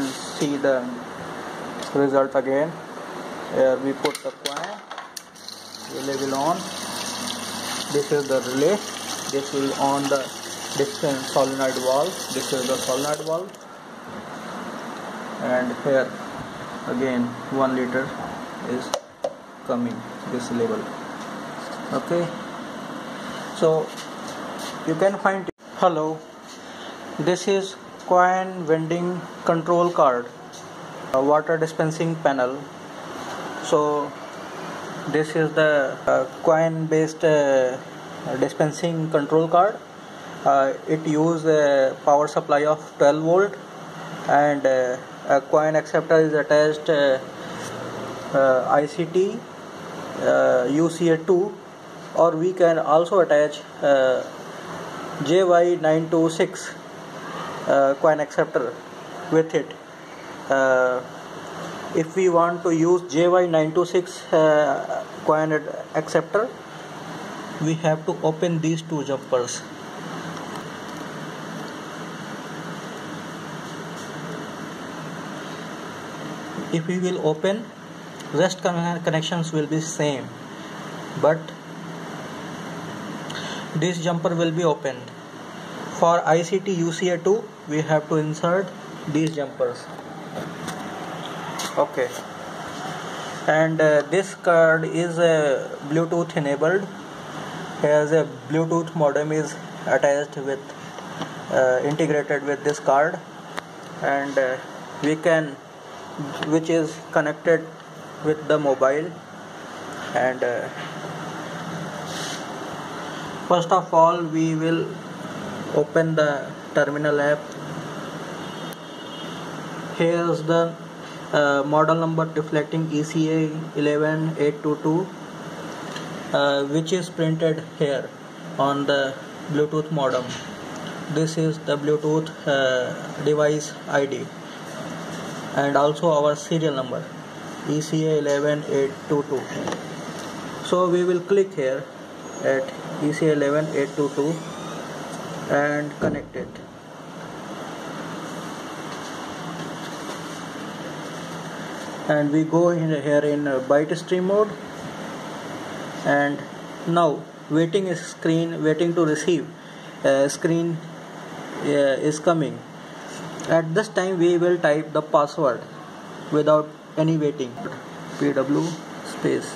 See the result again. Here we put the coin, relay will on. This is the relay. This will on the dispense solenoid valve. This is the solenoid valve, and here again 1 liter is coming this level. Okay, so you can find. Hello, this is coin vending control card, a water dispensing panel. So this is the coin based dispensing control card. It uses a power supply of 12 volt, and a coin acceptor is attached ICT UCA2, or we can also attach JY926 coin acceptor with it. If we want to use JY926 coin acceptor, we have to open these two jumpers. If we will open, rest connections will be same, but this jumper will be opened. For ICT UCA2, we have to insert these jumpers. Okay, and this card is Bluetooth enabled. As a Bluetooth modem is attached with integrated with this card, and which is connected with the mobile. And first of all, we will open the terminal app. Here's the model number reflecting ECA 11822, which is printed here on the Bluetooth modem. This is the Bluetooth device ID, and also our serial number ECA 11822. So we will click here at ECA 11822 and connect it. And we go in here in byte stream mode, and now waiting to receive screen is coming. At this time we will type the password without any waiting. PW space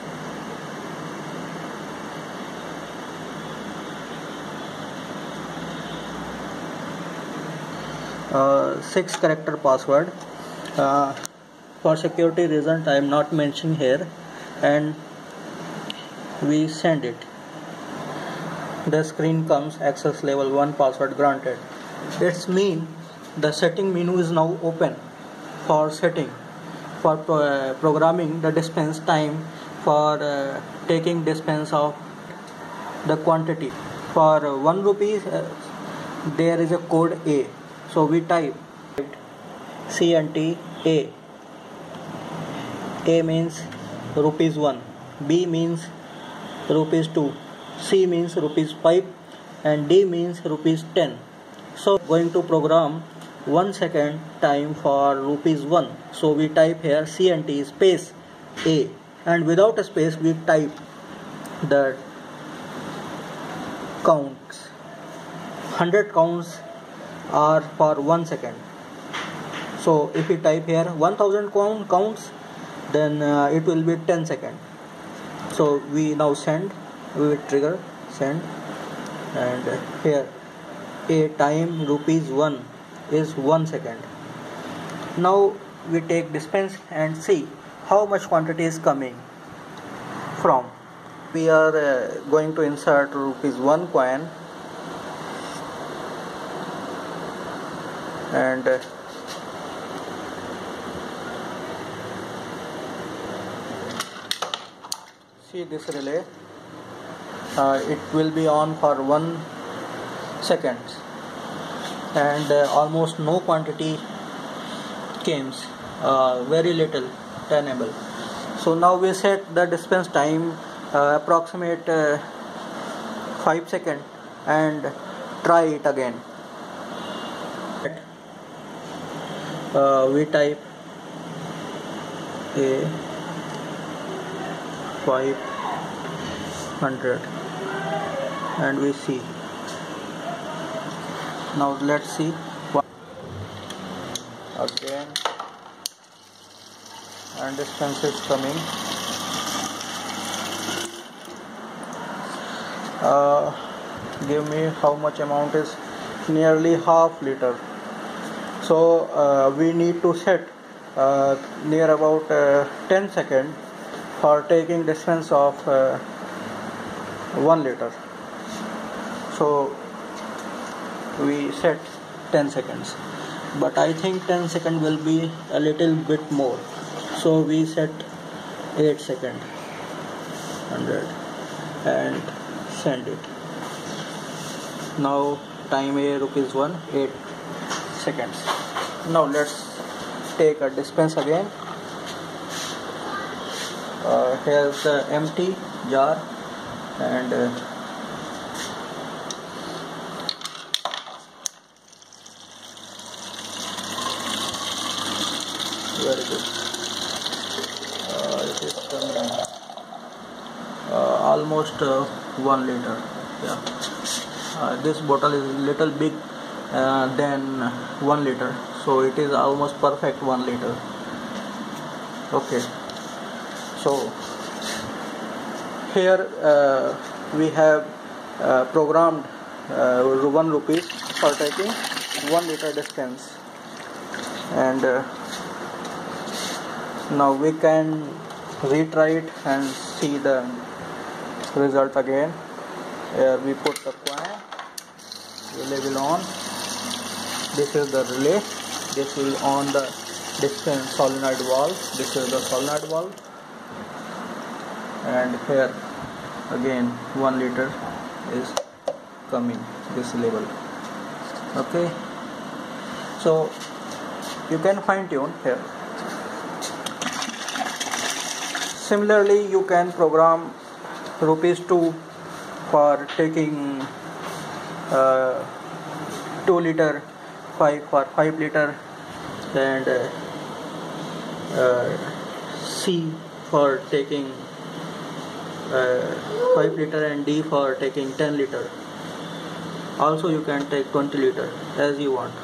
six character password. For security reasons I am not mentioning here, and we send it. The screen comes access level 1 password granted. It's mean the setting menu is now open for setting, for programming the dispense time, for taking dispense of the quantity. For 1 rupee there is a code A, so we type CNT A. A means rupees 1, B means rupees 2, C means rupees 5, and D means rupees 10. So going to program 1 second time for rupees 1. So we type here CNT space A, and without a space we type the counts. 100 counts are for 1 second. So if we type here 1000 counts, then it will be 10 seconds. So we now send, we will trigger send, and here a time rupees 1 is 1 second. Now we take dispense and see how much quantity is coming from. We are going to insert rupees 1 coin, and see this relay. It will be on for 1 second, and almost no quantity comes, very little, 10 ml. So now we set the dispense time approximate 5 seconds and try it again. we type a 500 and we see. Now let's see again, and distance is coming. Give me how much amount is nearly half liter. So we need to set near about 10 seconds for taking distance of 1 liter. So we set 10 seconds, but I think 10 seconds will be a little bit more, so we set 8 seconds 100 and send it. Now time a ₹1, 8 seconds. Now let's take a dispense again. Here's the empty jar, and very good. It is coming almost 1 liter. Yeah. This bottle is little big than 1 liter, so it is almost perfect 1 liter. Okay. So here we have programmed ₹1 for taking 1 liter dispense, and now we can retry it and see the result again. Here we put the coin, relay will on. This is the relay. This will on the dispense solenoid valve. This is the solenoid valve, and here again 1 liter is coming, this level. Okay, so you can fine tune here. Similarly, you can program ₹2 for taking 2 liter, 5 for 5 liter, and C for taking 5 liter, and D for taking 10 liter. Also you can take 20 liter as you want.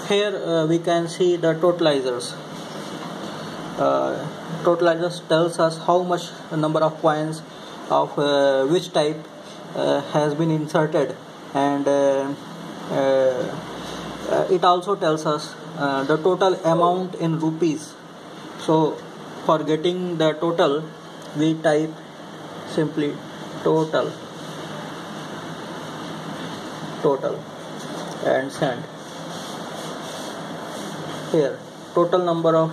Here we can see the totalizers. Totalizers tells us how much number of coins of which type has been inserted, and it also tells us the total amount in rupees. So for getting the total, we type simply total and send. Here total number of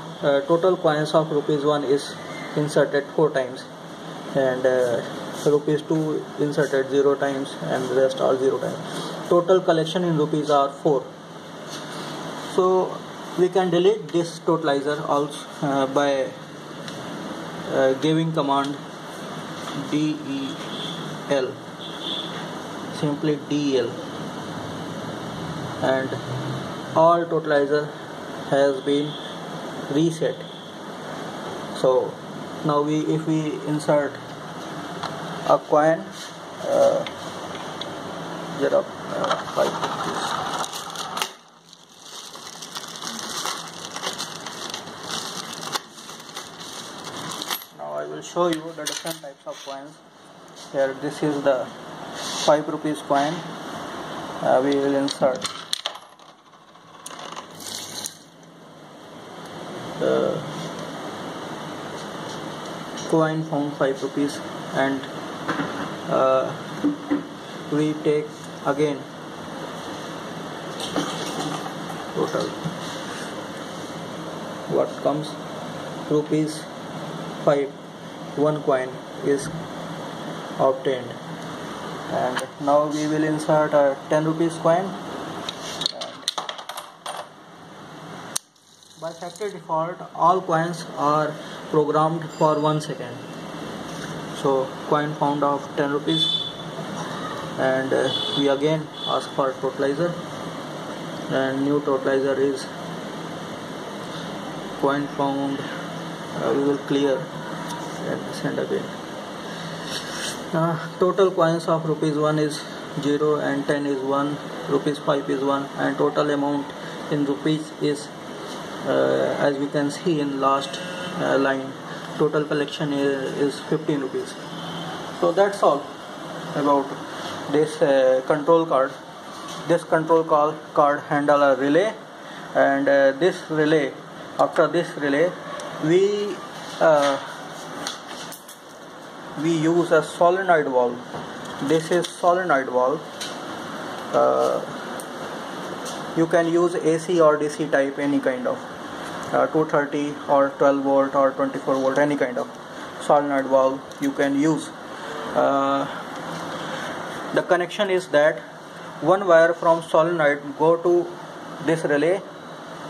total coins of ₹1 is inserted 4 times, and ₹2 inserted 0 times, and the rest are 0 times. Total collection in rupees are 4. So we can delete this totalizer also by giving command del, simply del, and all totalizer has been reset. So now if we insert a coin, 5 rupees. Now I will show you the different types of coins. Here this is the 5 rupees coin. We will insert coin found 5 rupees, and we take again total. What comes? ₹5. 1 coin is obtained, and now we will insert a 10 rupees coin. By factory default, all coins are programmed for 1 second. So coin found of 10 rupees, and we again ask for totalizer, and new totalizer is coin found. We will clear and send again. Total coins of rupees 1 is 0 and 10 is 1, rupees 5 is 1, and total amount in rupees is as we can see in last line, total collection is 15 rupees. So that's all about this control card. This control card handle a relay, and this relay, after this relay we use a solenoid valve. This is solenoid valve. You can use AC or DC type, any kind of 230 or 12 volt or 24 volt, any kind of solenoid valve you can use. The connection is that one wire from solenoid go to this relay,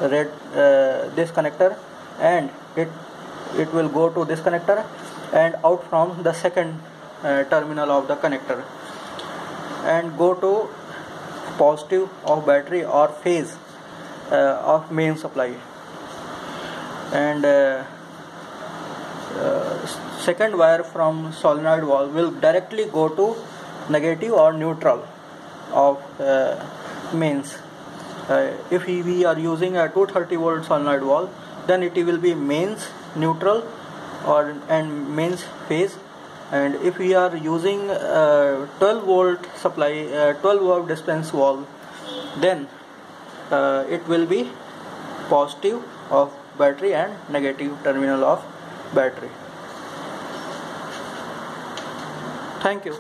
this connector, and it will go to this connector and out from the second terminal of the connector and go to positive of battery or phase of main supply, and second wire from solenoid valve will directly go to negative or neutral of mains. If we are using a 230 volt solenoid valve, then it will be mains neutral and mains phase, and if we are using 12 volt supply 12 volt dispense valve, then it will be positive of battery and negative terminal of battery. Thank you.